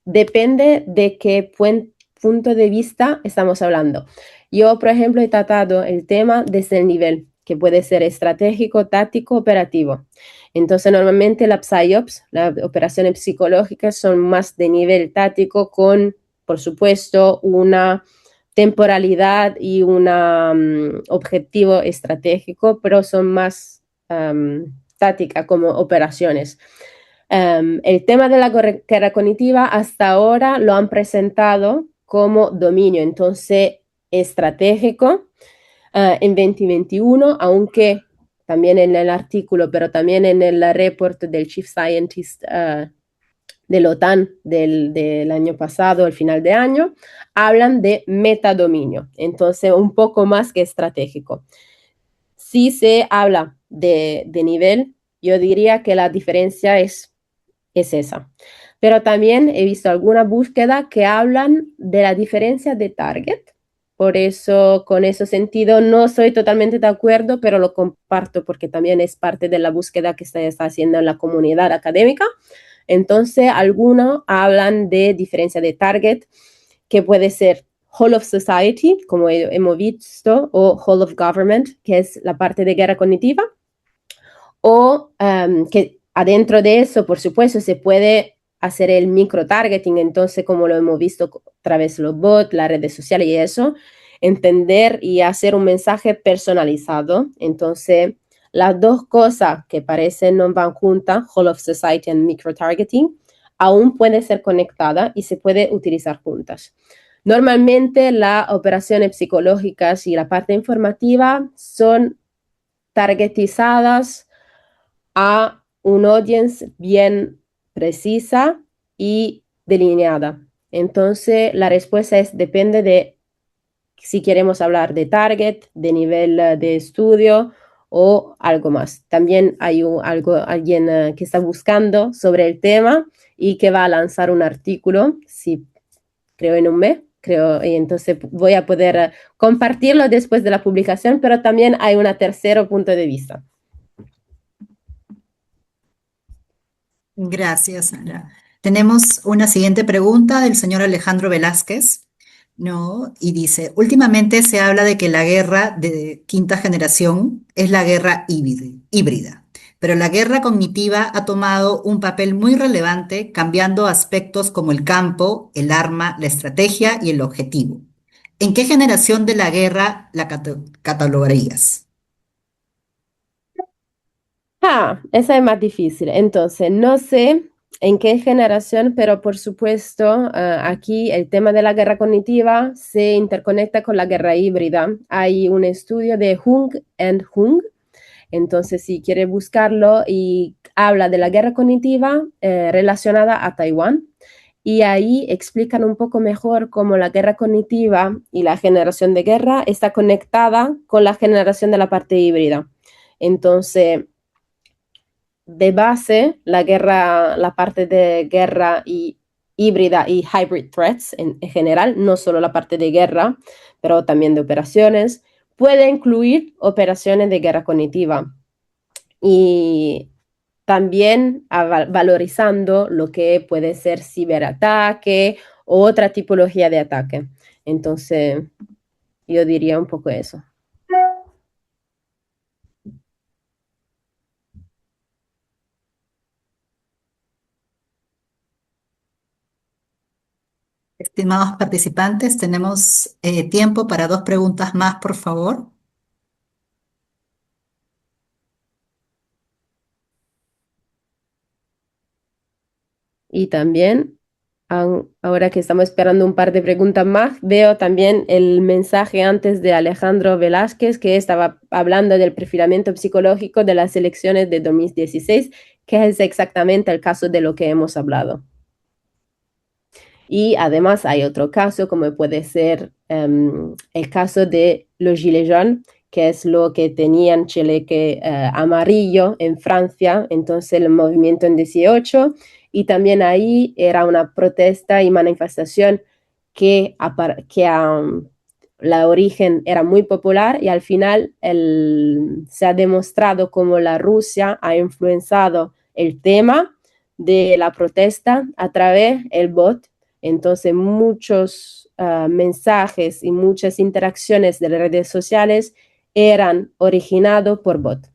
S4: Depende de qué punto de vista estamos hablando. Yo, por ejemplo, he tratado el tema desde el nivel, que puede ser estratégico, táctico, operativo. Entonces, normalmente las PSYOPs, las operaciones psicológicas, son más de nivel táctico con, por supuesto, una temporalidad y un objetivo estratégico, pero son más tácticas como operaciones. El tema de la guerra cognitiva hasta ahora lo han presentado como dominio, entonces estratégico en 2021, aunque también en el artículo, pero también en el report del Chief Scientist de la OTAN del año pasado, al final de año, hablan de metadominio, entonces un poco más que estratégico. Si se habla de nivel, yo diría que la diferencia es esa. Pero también he visto alguna búsqueda que hablan de la diferencia de target. Por eso, con ese sentido, no soy totalmente de acuerdo, pero lo comparto porque también es parte de la búsqueda que se está haciendo en la comunidad académica. Entonces, algunos hablan de diferencia de target, que puede ser whole of society, como hemos visto, o whole of government, que es la parte de guerra cognitiva, o que adentro de eso, por supuesto, se puede hacer el micro-targeting, entonces como lo hemos visto a través de los bots, las redes sociales y eso, entender y hacer un mensaje personalizado. Entonces, las dos cosas que parecen no van juntas, whole of society y micro-targeting, aún pueden ser conectadas y se puede utilizar juntas. Normalmente las operaciones psicológicas y la parte informativa son targetizadas a un audience bien precisa y delineada. Entonces, la respuesta depende de si queremos hablar de target, de nivel de estudio o algo más. También hay alguien que está buscando sobre el tema y que va a lanzar un artículo, creo en un mes, y entonces voy a poder compartirlo después de la publicación, pero también hay un tercer punto de vista.
S6: Gracias, Sara. Tenemos una siguiente pregunta del señor Alejandro Velázquez, ¿no? Y dice, últimamente se habla de que la guerra de quinta generación es la guerra híbrida, pero la guerra cognitiva ha tomado un papel muy relevante, cambiando aspectos como el campo, el arma, la estrategia y el objetivo. ¿En qué generación de la guerra la catalogarías?
S4: Esa es más difícil. Entonces, no sé en qué generación, pero por supuesto, aquí el tema de la guerra cognitiva se interconecta con la guerra híbrida. Hay un estudio de Hung and Hung, entonces si quiere buscarlo, y habla de la guerra cognitiva relacionada a Taiwán. Y ahí explican un poco mejor cómo la guerra cognitiva y la generación de guerra está conectada con la generación de la parte híbrida. Entonces, de base, la parte de guerra y híbrida y hybrid threats en general, no solo la parte de guerra, pero también de operaciones, puede incluir operaciones de guerra cognitiva y también valorizando lo que puede ser ciberataque o otra tipología de ataque. Entonces, yo diría un poco eso.
S6: Estimados participantes, tenemos tiempo para 2 preguntas más, por favor.
S4: Y también, ahora que estamos esperando un par de preguntas más, veo también el mensaje antes de Alejandro Velázquez, que estaba hablando del perfilamiento psicológico de las elecciones de 2016, que es exactamente el caso de lo que hemos hablado. Y además hay otro caso, como puede ser el caso de los Gilets jaunes, que es lo que tenían chaleque amarillo en Francia, entonces el movimiento en 18, y también ahí era una protesta y manifestación que la origen era muy popular y al final se ha demostrado cómo la Rusia ha influenciado el tema de la protesta a través del bot. Entonces, muchos mensajes y muchas interacciones de las redes sociales eran originados por bot.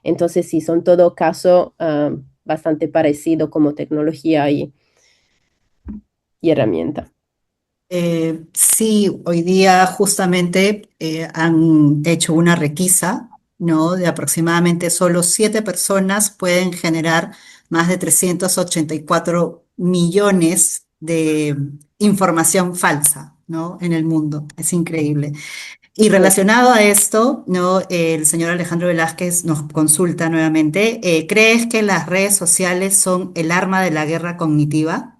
S4: Entonces, sí, son todo caso bastante parecido como tecnología y herramienta.
S6: Sí, hoy día justamente han hecho una requisa, ¿no? De aproximadamente solo 7 personas pueden generar más de 384 millones de información falsa, ¿no? En el mundo. Es increíble. Y relacionado a esto, ¿no? El señor Alejandro Velázquez nos consulta nuevamente. ¿Crees que las redes sociales son el arma de la guerra cognitiva?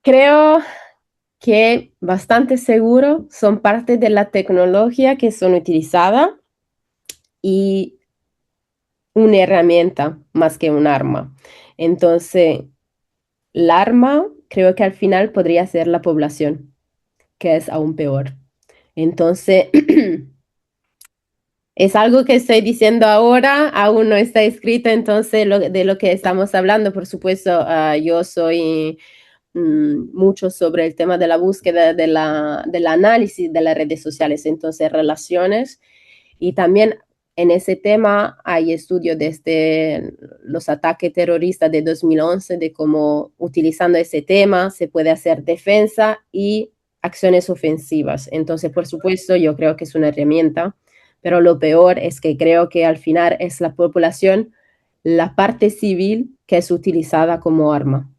S4: Creo que bastante seguro son parte de la tecnología que son utilizadas y una herramienta más que un arma. Entonces, el arma creo que al final podría ser la población, que es aún peor. Entonces, es algo que estoy diciendo ahora, aún no está escrito, entonces de lo que estamos hablando, por supuesto, yo soy mucho sobre el tema de la búsqueda del análisis de las redes sociales, entonces relaciones, y también en ese tema hay estudios desde los ataques terroristas de 2011, de cómo utilizando ese tema se puede hacer defensa y acciones ofensivas. Entonces, por supuesto, yo creo que es una herramienta, pero lo peor es que creo que al final es la población, la parte civil, que es utilizada como arma.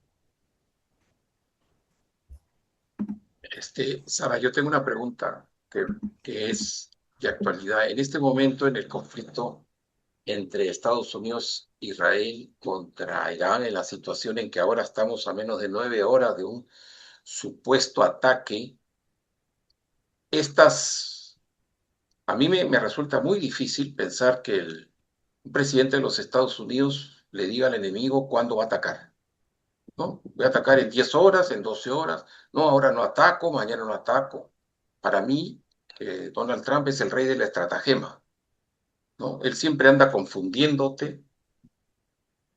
S1: Sara, yo tengo una pregunta que es de actualidad. En este momento, en el conflicto entre Estados Unidos e Israel contra Irán, en la situación en que ahora estamos a menos de 9 horas de un supuesto ataque, a mí me resulta muy difícil pensar que un presidente de los Estados Unidos le diga al enemigo cuándo va a atacar. ¿No? Voy a atacar en 10 horas, en 12 horas. No, ahora no ataco, mañana no ataco. Para mí, Donald Trump es el rey de la estratagema, ¿no? Él siempre anda confundiéndote.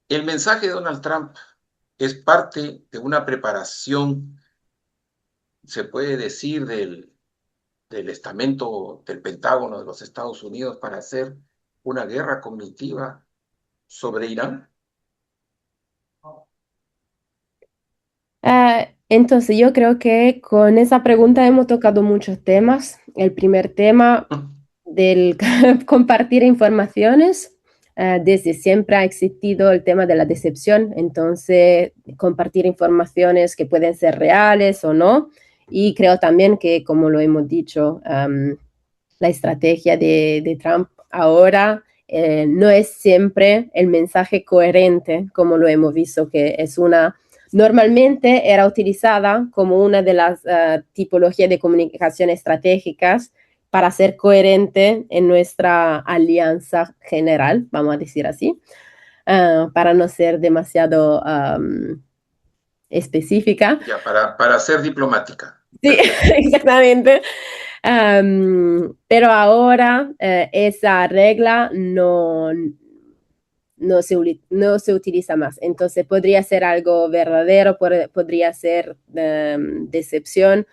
S1: El mensaje de Donald Trump es parte de una preparación, se puede decir, del estamento del Pentágono de los Estados Unidos para hacer una guerra cognitiva sobre Irán.
S4: Entonces, yo creo que con esa pregunta hemos tocado muchos temas. El primer tema del compartir informaciones. Desde siempre ha existido el tema de la decepción, entonces compartir informaciones que pueden ser reales o no. Y creo también que, como lo hemos dicho, la estrategia de Trump ahora no es siempre el mensaje coherente, como lo hemos visto, que es normalmente era utilizada como una de las tipologías de comunicación estratégicas para ser coherente en nuestra alianza general, vamos a decir así, para no ser demasiado específica.
S1: Ya, para ser diplomática.
S4: Sí, exactamente. Pero ahora esa regla no se utiliza más. Entonces podría ser algo verdadero, podría ser decepción.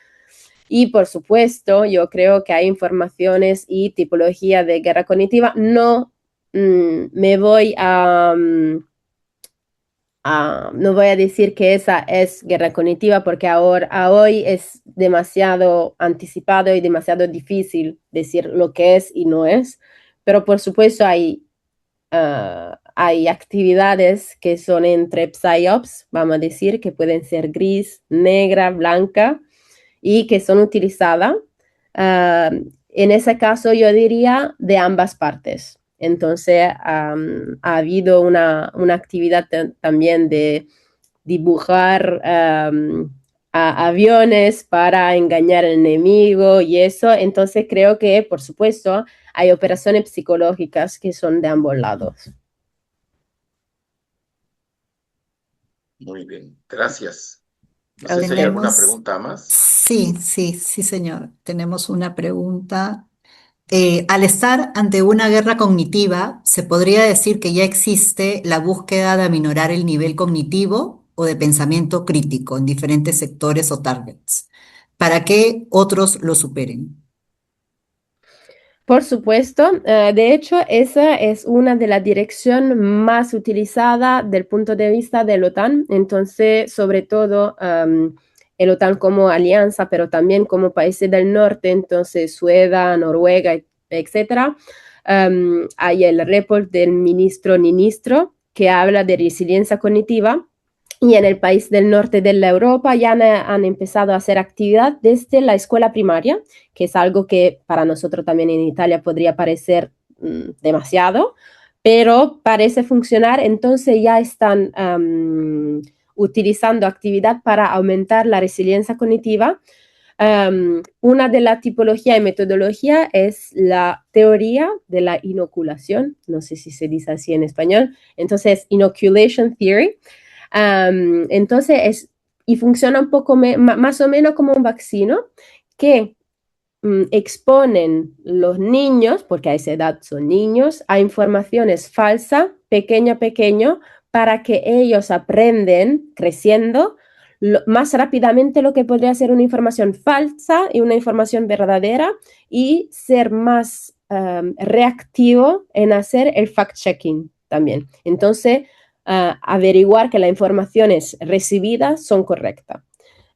S4: Y por supuesto, yo creo que hay informaciones y tipología de guerra cognitiva. No me voy no voy a decir que esa es guerra cognitiva porque a hoy es demasiado anticipado y demasiado difícil decir lo que es y no es, pero por supuesto hay actividades que son entre PsyOps, vamos a decir, que pueden ser gris, negra, blanca y que son utilizadas. En ese caso yo diría de ambas partes. Entonces ha habido una actividad también de dibujar aviones para engañar al enemigo y eso. Entonces creo que, por supuesto, hay operaciones psicológicas que son de ambos lados.
S1: Muy bien, gracias. No sé si hay alguna pregunta más.
S6: Sí, señor. Tenemos una pregunta. Al estar ante una guerra cognitiva, ¿se podría decir que ya existe la búsqueda de aminorar el nivel cognitivo o de pensamiento crítico en diferentes sectores o targets para que otros lo superen?
S4: Por supuesto, de hecho, esa es una de las direcciones más utilizadas del punto de vista de la OTAN. Entonces, sobre todo, el OTAN como alianza, pero también como países del norte, entonces Suecia, Noruega, etc. Hay el report del ministro que habla de resiliencia cognitiva. Y en el país del norte de la Europa ya han empezado a hacer actividad desde la escuela primaria, que es algo que para nosotros también en Italia podría parecer demasiado, pero parece funcionar. Entonces ya están utilizando actividad para aumentar la resiliencia cognitiva. Una de las tipologías y metodología es la teoría de la inoculación, no sé si se dice así en español, entonces inoculation theory. Entonces y funciona un poco más o menos como un vaccino que exponen los niños, porque a esa edad son niños, a informaciones falsas, pequeño a pequeño, para que ellos aprenden creciendo más rápidamente lo que podría ser una información falsa y una información verdadera y ser más reactivo en hacer el fact-checking también. Entonces, averiguar que las informaciones recibidas son correctas.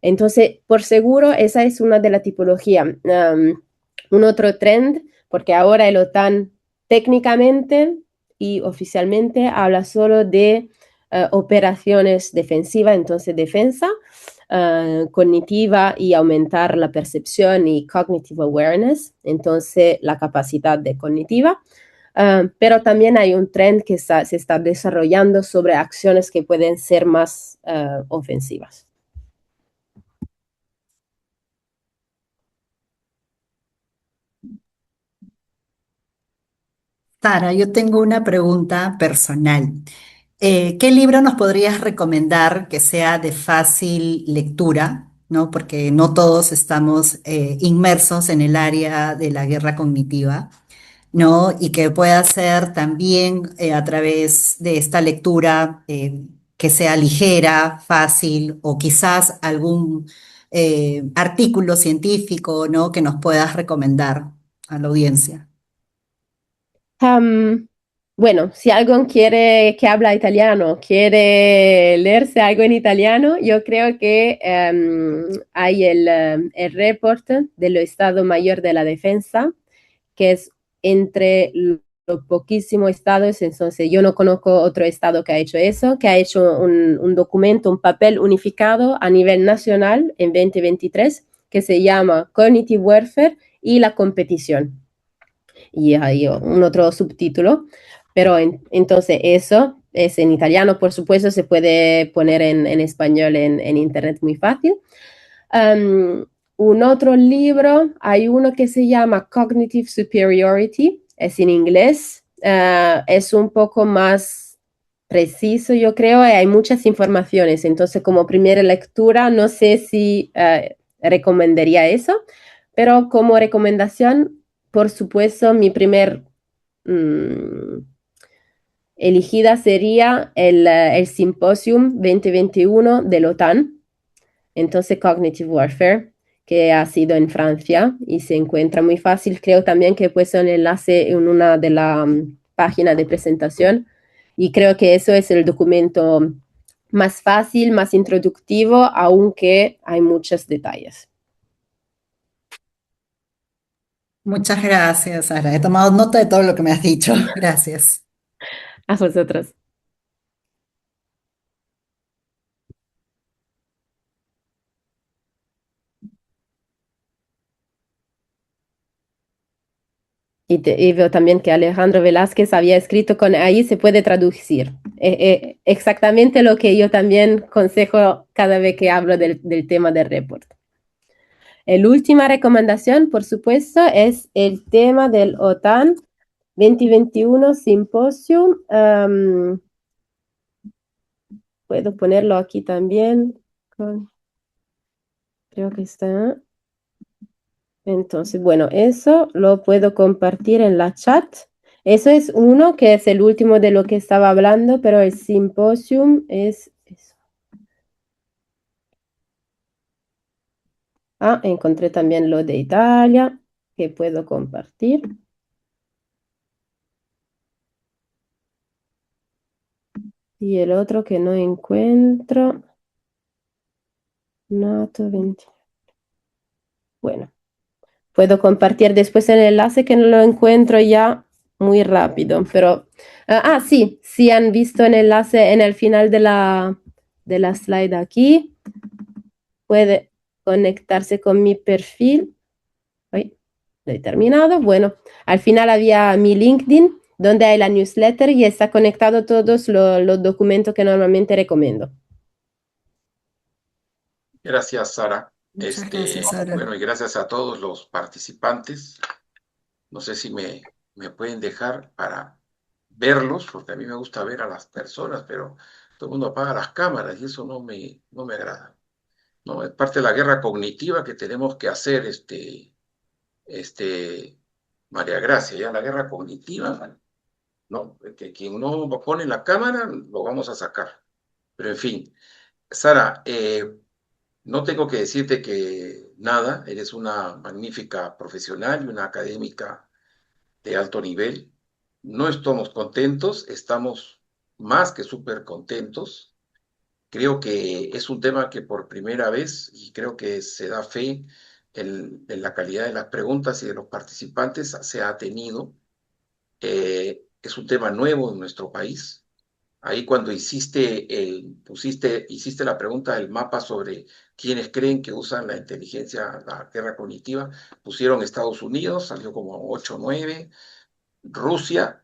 S4: Entonces, por seguro, esa es una de las tipologías. Un otro trend, porque ahora el OTAN técnicamente y oficialmente habla solo de operaciones defensivas, entonces defensa cognitiva y aumentar la percepción y cognitive awareness, entonces la capacidad de cognitiva. Pero también hay un trend que se está desarrollando sobre acciones que pueden ser más ofensivas.
S6: Sara, yo tengo una pregunta personal. ¿Qué libro nos podrías recomendar que sea de fácil lectura? ¿No? Porque no todos estamos inmersos en el área de la guerra cognitiva, ¿no? Y que pueda ser también a través de esta lectura que sea ligera, fácil, o quizás algún artículo científico, ¿no? Que nos puedas recomendar a la audiencia.
S4: Bueno, si alguien quiere que habla italiano, quiere leerse algo en italiano, yo creo que hay el report del Estado Mayor de la Defensa, que es entre los poquísimos estados. Entonces yo no conozco otro estado que ha hecho eso, que ha hecho un documento, un papel unificado a nivel nacional en 2023, que se llama Cognitive Warfare y la competición. Y hay un otro subtítulo, pero entonces eso es en italiano, por supuesto, se puede poner en español en internet muy fácil. Un otro libro, hay uno que se llama Cognitive Superiority, es en inglés, es un poco más preciso, yo creo, y hay muchas informaciones, entonces como primera lectura no sé si recomendaría eso, Pero como recomendación, por supuesto, mi primer elegida sería el Symposium 2021 de la OTAN, entonces Cognitive Warfare, que ha sido en Francia y se encuentra muy fácil. Creo también que he puesto un enlace en una de las páginas de presentación y creo que eso es el documento más fácil, más introductivo, aunque hay muchos detalles.
S6: Muchas gracias, Sara. He tomado nota de todo lo que me has dicho. Gracias.
S4: A vosotros. Y veo también que Alejandro Velázquez había escrito con ahí se puede traducir. Exactamente lo que yo también consejo cada vez que hablo del tema del report. La última recomendación, por supuesto, es el tema del OTAN 2021 Symposium. Puedo ponerlo aquí también. Creo que está. Entonces, bueno, eso lo puedo compartir en la chat. Eso es uno que es el último de lo que estaba hablando, pero el Symposium es eso. Ah, encontré también lo de Italia, que puedo compartir. Y el otro que no encuentro. NATO 20. Bueno, puedo compartir después el enlace que no lo encuentro ya muy rápido, pero... sí, sí han visto el enlace en el final de la slide aquí. Puede conectarse con mi perfil. Ay, lo he terminado. Bueno, al final había mi LinkedIn, donde hay la newsletter y está conectado todos los documentos que normalmente recomiendo.
S1: Gracias, Sara.
S6: Muchas gracias, Sara.
S1: Bueno, y gracias a todos los participantes. No sé si me pueden dejar para verlos, porque a mí me gusta ver a las personas, pero todo el mundo apaga las cámaras y eso no me agrada. No, es parte de la guerra cognitiva que tenemos que hacer, María Gracia, ya la guerra cognitiva, no, que quien no pone la cámara lo vamos a sacar. Pero en fin, Sara, no tengo que decirte que nada, eres una magnífica profesional y una académica de alto nivel. No estamos contentos, estamos más que súper contentos. Creo que es un tema que por primera vez, y creo que se da fe en la calidad de las preguntas y de los participantes, se ha tenido. Es un tema nuevo en nuestro país. Ahí cuando hiciste la pregunta del mapa sobre quiénes creen que usan la inteligencia, la guerra cognitiva, pusieron Estados Unidos, salió como 8 o 9, Rusia,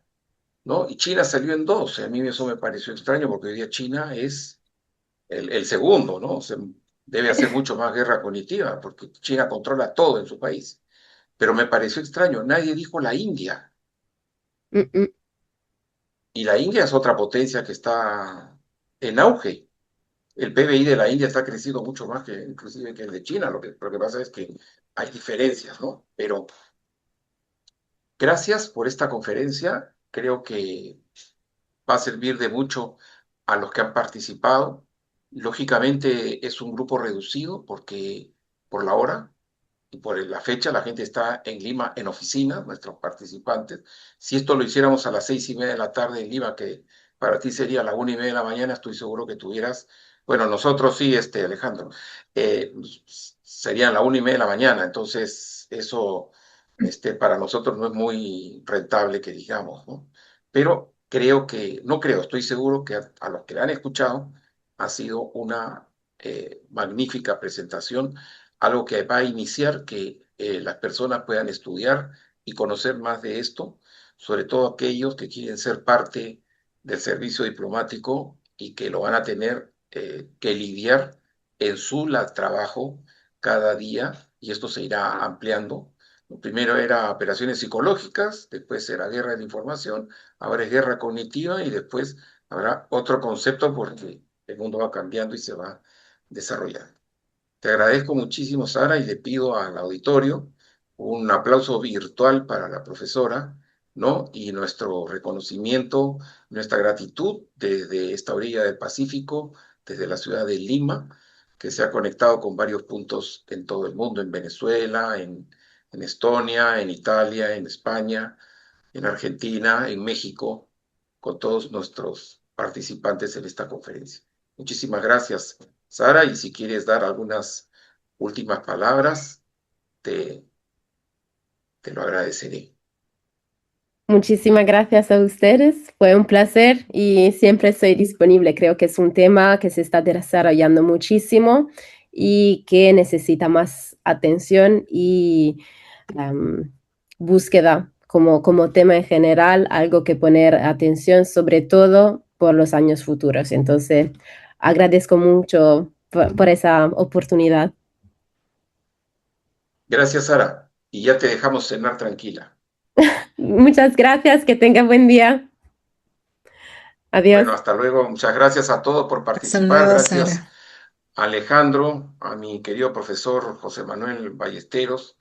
S1: ¿no? Y China salió en 2. A mí eso me pareció extraño porque hoy día China es el segundo, ¿no? Debe hacer mucho más guerra cognitiva porque China controla todo en su país. Pero me pareció extraño, nadie dijo la India. Y la India es otra potencia que está en auge. El PBI de la India está creciendo mucho más que inclusive que el de China. Lo que pasa es que hay diferencias, ¿no? Pero gracias por esta conferencia. Creo que va a servir de mucho a los que han participado. Lógicamente es un grupo reducido porque por la hora y por la fecha la gente está en Lima en oficina, nuestros participantes. Si esto lo hiciéramos a las 6:30 de la tarde en Lima, que para ti sería a la 1:30 de la mañana, estoy seguro que tuvieras, bueno, nosotros sí, Alejandro, serían la 1:30 de la mañana, entonces eso para nosotros no es muy rentable que digamos, ¿no? Pero no creo, estoy seguro que a los que la han escuchado ha sido una magnífica presentación, algo que va a iniciar que las personas puedan estudiar y conocer más de esto, sobre todo aquellos que quieren ser parte del servicio diplomático y que lo van a tener que lidiar en su trabajo cada día, y esto se irá ampliando. Primero era operaciones psicológicas, después era guerra de la información, ahora es guerra cognitiva y después habrá otro concepto porque el mundo va cambiando y se va desarrollando. Te agradezco muchísimo, Sara, y le pido al auditorio un aplauso virtual para la profesora, ¿no? Y nuestro reconocimiento, nuestra gratitud desde esta orilla del Pacífico, desde la ciudad de Lima, que se ha conectado con varios puntos en todo el mundo, en Venezuela, en Estonia, en Italia, en España, en Argentina, en México, con todos nuestros participantes en esta conferencia. Muchísimas gracias, Sara, y si quieres dar algunas últimas palabras, te lo agradeceré.
S4: Muchísimas gracias a ustedes, fue un placer y siempre estoy disponible. Creo que es un tema que se está desarrollando muchísimo y que necesita más atención y búsqueda como tema en general, algo que poner atención, sobre todo por los años futuros. Entonces, agradezco mucho por esa oportunidad.
S1: Gracias, Sara. Y ya te dejamos cenar tranquila.
S4: Muchas gracias, que tenga buen día. Adiós.
S1: Bueno, hasta luego. Muchas gracias a todos por participar.
S6: Hasta luego,
S1: gracias
S6: Sara.
S1: a Alejandro, a mi querido profesor José Manuel Ballesteros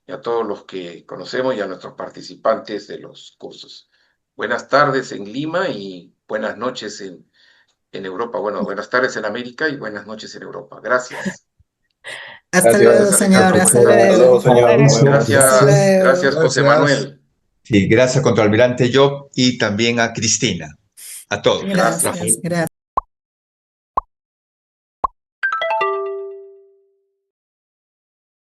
S1: y a todos los que conocemos y a nuestros participantes de los cursos. Buenas tardes en Lima y buenas noches en Europa. Bueno, buenas tardes en América y buenas noches en Europa. Gracias.
S6: Hasta luego, señor. Hasta luego.
S1: Gracias, José Manuel.
S7: Sí, gracias, contraalmirante Job, y también a Cristina. A todos.
S6: Gracias.